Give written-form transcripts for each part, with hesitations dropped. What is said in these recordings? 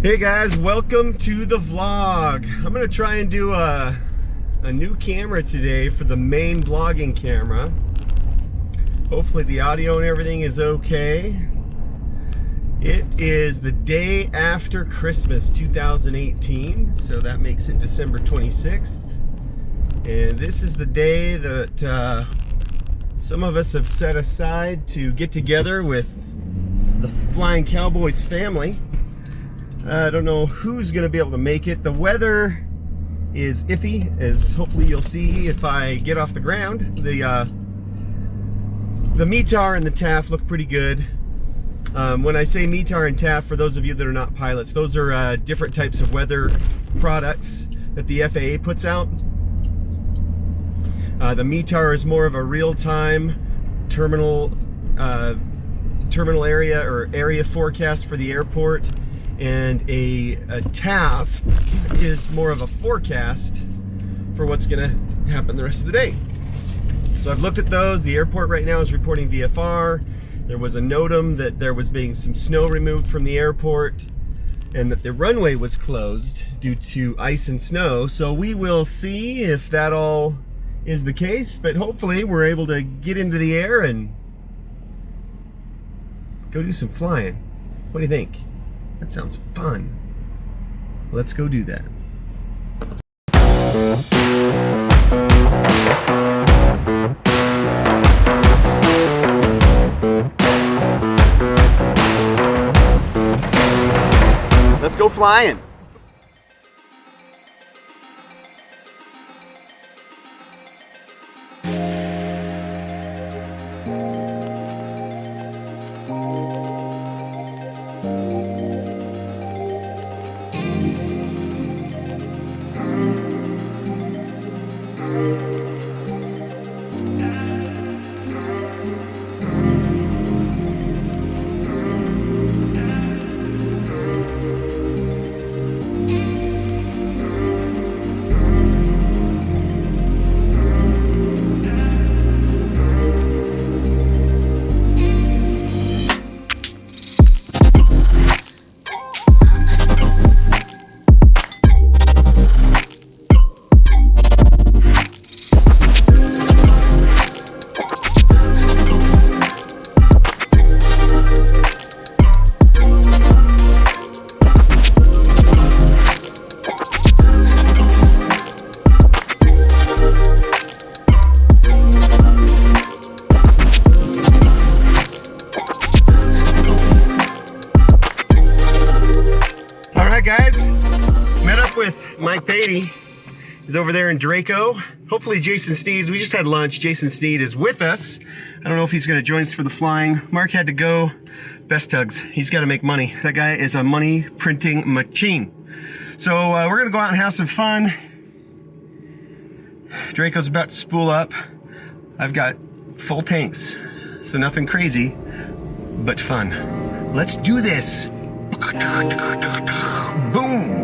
Hey guys, welcome to the vlog. I'm gonna try and do a new camera today for the main vlogging camera. Hopefully the audio and everything is okay. It is the day after Christmas 2018, so that makes it December 26th. And this is the day that some of us have set aside to get together with the Flying Cowboys family. I don't know who's going to be able to make it. The weather is iffy, as hopefully you'll see if I get off the ground. The METAR and the TAF look pretty good. When I say METAR and TAF, for those of you that are not pilots, those are different types of weather products that the FAA puts out. The METAR is more of a real-time terminal area or area forecast for the airport. And a TAF is more of a forecast for what's going to happen the rest of the day. So I've looked at those. The airport right now is reporting VFR. There was a NOTAM that there was being some snow removed from the airport and that the runway was closed due to ice and snow. So we will see if that all is the case, but hopefully we're able to get into the air and go do some flying. What do you think? That sounds fun. Let's go do that. Let's go flying. Mike Patey is over there in DRACO. Hopefully Jason Sneed, we just had lunch. Jason Sneed is with us. I don't know if he's going to join us for the flying. Mark had to go. Best tugs. He's got to make money. That guy is a money printing machine. So we're going to go out and have some fun. DRACO's about to spool up. I've got full tanks, so nothing crazy, but fun. Let's do this. Boom.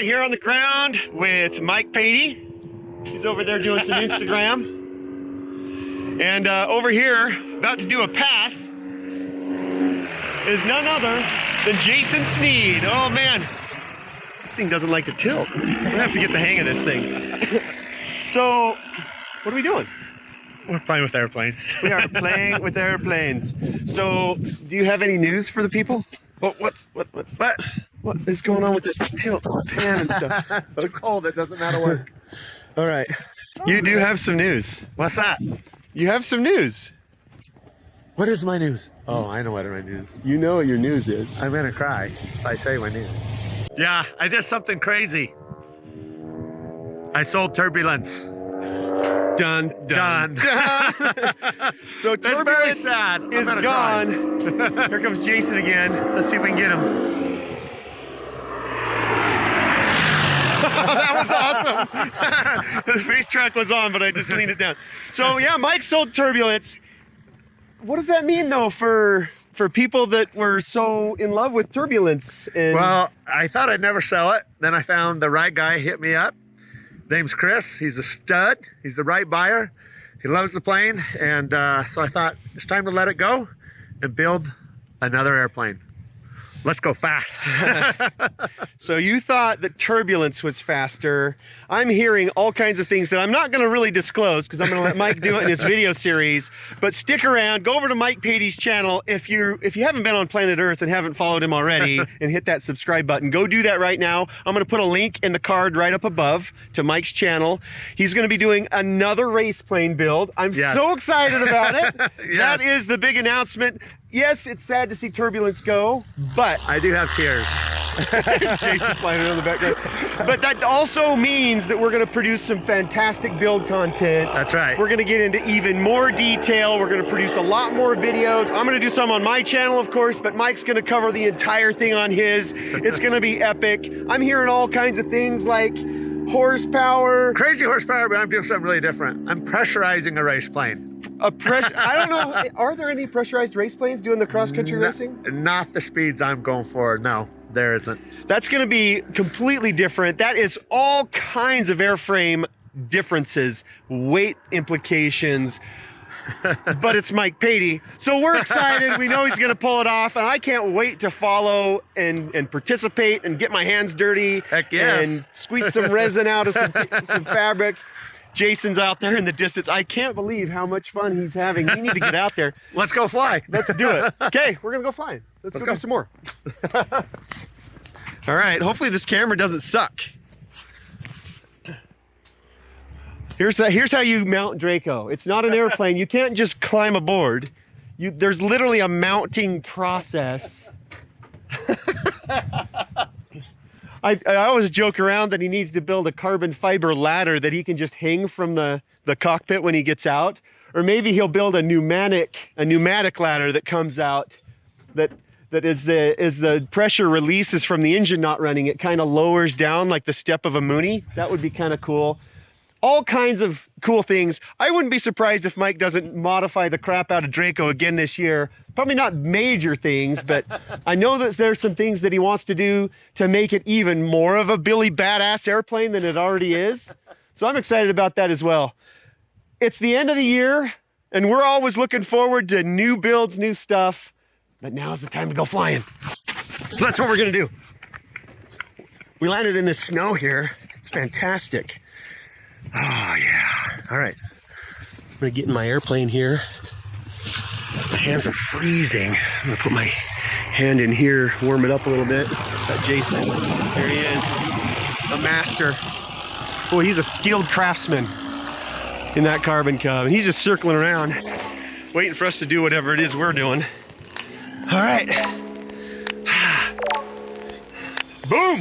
right, here on the ground with Mike Patey. He's over there doing some Instagram. And over here, about to do a pass, is none other than Jason Sneed. Oh man, this thing doesn't like to tilt. I'm gonna have to get the hang of this thing. So, what are we doing? We're playing with airplanes. We are playing with airplanes. So, do you have any news for the people? What is going on with this tilt pan and stuff? It's so cold, it doesn't matter work. All right. You do have some news. What's that? You have some news. What is my news? Oh, I know what my news. You know what your news is. I'm gonna cry if I say my news. Yeah, I did something crazy. I sold Turbulence. Done. So Turbulence is gone. Here comes Jason again. Let's see if we can get him. That was awesome. The face track was on, but I just leaned it down. So yeah, Mike sold Turbulence. What does that mean though for people that were so in love with Turbulence? And Well, I thought I'd never sell it. Then I found the right guy, hit me up. Name's Chris. He's a stud. He's the right buyer. He loves the plane. And so I thought it's time to let it go and build another airplane. Let's go fast. So you thought that Turbulence was faster. I'm hearing all kinds of things that I'm not going to really disclose because I'm going to let Mike do it in his video series. But stick around. Go over to Mike Patey's channel. If you haven't been on planet Earth and haven't followed him already and hit that subscribe button, go do that right now. I'm going to put a link in the card right up above to Mike's channel. He's going to be doing another race plane build. I'm so excited about it. Yes. That is the big announcement. Yes, it's sad to see Turbulence go, but I do have tears. Jason playing it on the background. But that also means that we're going to produce some fantastic build content. That's right. We're going to get into even more detail. We're going to produce a lot more videos. I'm going to do some on my channel, of course, but Mike's going to cover the entire thing on his. It's going to be epic. I'm hearing all kinds of things like horsepower. Crazy horsepower, but I'm doing something really different. I'm pressurizing a race plane. I don't know. Are there any pressurized race planes doing the cross-country racing? Not the speeds I'm going for. No, there isn't. That's going to be completely different. That is all kinds of airframe differences, weight implications, but it's Mike Patey. So we're excited. We know he's going to pull it off, and I can't wait to follow and participate and get my hands dirty. Heck yes. And squeeze some resin out of some fabric. Jason's out there in the distance. I can't believe how much fun he's having. We need to get out there. Let's go fly. Let's do it. Okay, we're going to go flying. Let's go do some more. All right, hopefully this camera doesn't suck. Here's how you mount DRACO. It's not an airplane. You can't just climb aboard. There's literally a mounting process. I always joke around that he needs to build a carbon fiber ladder that he can just hang from the cockpit when he gets out. Or maybe he'll build a pneumatic ladder that comes out that as the pressure releases from the engine not running, it kind of lowers down like the step of a Mooney. That would be kind of cool. All kinds of cool things. I wouldn't be surprised if Mike doesn't modify the crap out of DRACO again this year. Probably not major things, but I know that there's some things that he wants to do to make it even more of a Billy badass airplane than it already is. So I'm excited about that as well. It's the end of the year, and we're always looking forward to new builds, new stuff. But now's the time to go flying. So that's what we're gonna do. We landed in the snow here. It's fantastic. Oh yeah. All right. I'm gonna get in my airplane here. My hands are freezing. I'm gonna put my hand in here, warm it up a little bit. Got Jason. There he is. A master. Boy, he's a skilled craftsman in that Carbon Cub. And he's just circling around, waiting for us to do whatever it is we're doing. All right. Boom!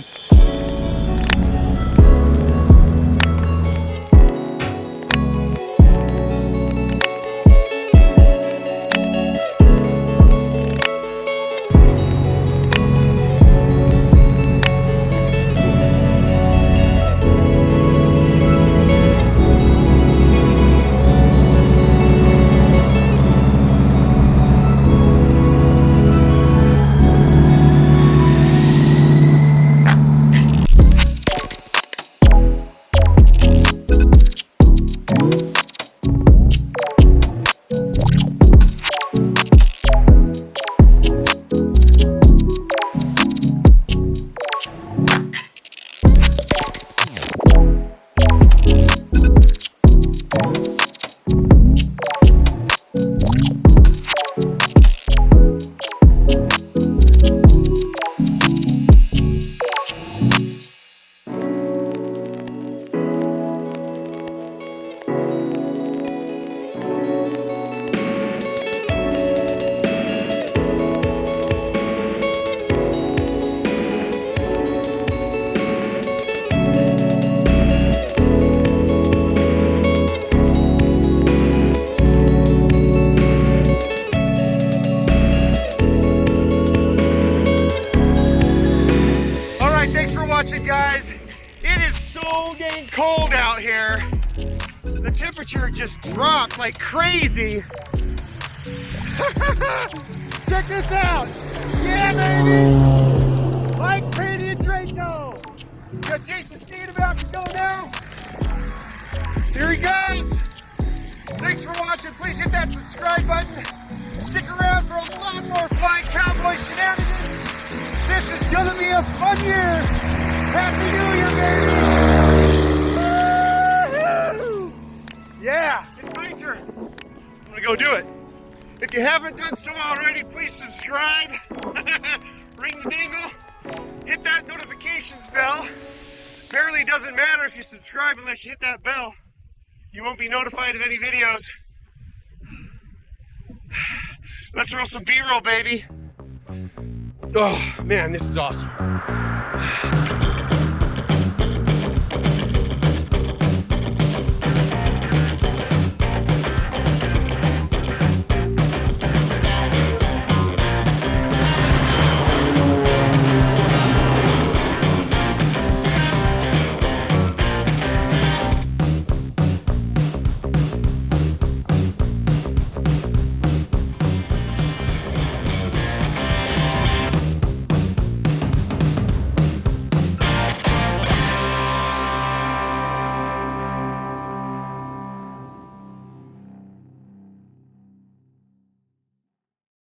so dang cold out here. The temperature just dropped like crazy. Check this out. Yeah, baby. Mike Patey and DRACO. Got Jason Sneeder about to go now. Here he goes. Thanks for watching. Please hit that subscribe button. Stick around for a lot more flying cowboy shenanigans. This is gonna be a fun year. Happy New Year, baby. Woo-hoo! Yeah, it's my turn. I'm gonna go do it. If you haven't done so already, please subscribe. Ring the dingle. Hit that notifications bell. Apparently it doesn't matter if you subscribe unless you hit that bell. You won't be notified of any videos. Let's roll some B-roll, baby. Oh, man, this is awesome.